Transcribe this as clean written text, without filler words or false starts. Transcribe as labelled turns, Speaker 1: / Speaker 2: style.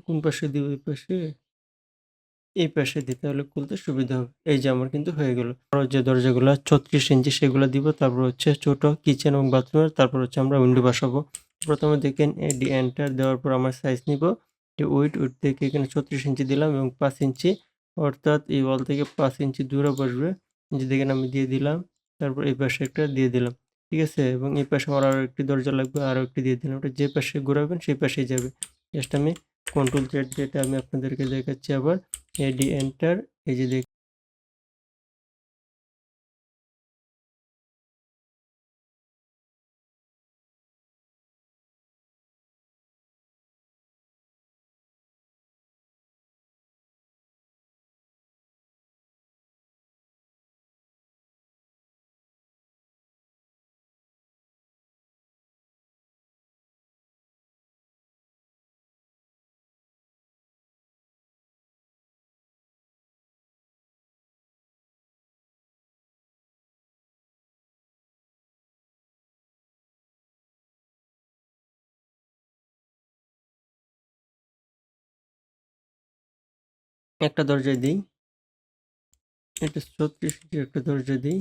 Speaker 1: কোন পাশে দিব? এই পাশে দিতে হলে খুলতে সুবিধা হবে। এই যে আমার কিন্তু হয়ে গেল। বড় যে দরজাগুলা ৩৬ ইঞ্চি সেগুলা দিব। তারপর হচ্ছে ছোট কিচেন এবং বাথরুমের, তারপর হচ্ছে আমরা উইন্ডো বসাবো। প্রথমে দেখেন এন্টার দেওয়ার পর আমার সাইজ নিব। উইডথ থেকে এখানে ৩৬ ইঞ্চি দিলাম এবং ৫ ইঞ্চি, অর্থাৎ এই ওয়াল থেকে ৫ ইঞ্চি দূরে বসবে। এই যে দেখেন আমি দিয়ে দিলাম। তারপর এই পাশে একটা দিয়ে দিলাম। ঠিক আছে? এবং এই পাশে আমার আরো একটি দরজা লাগবে, আরো একটি দিয়ে দিলাম। ওটা যে পাশে ঘোরাবেন সেই পাশেই যাবে। জাস্ট আমি কন্ট্রোল জেড যেটা আমি আপনাদেরকে দেখাচ্ছি আবার। এন্টার, এই যে একটা দরজায় দিই। এটা ৩৬ ইঞ্চির একটা দরজা দিই।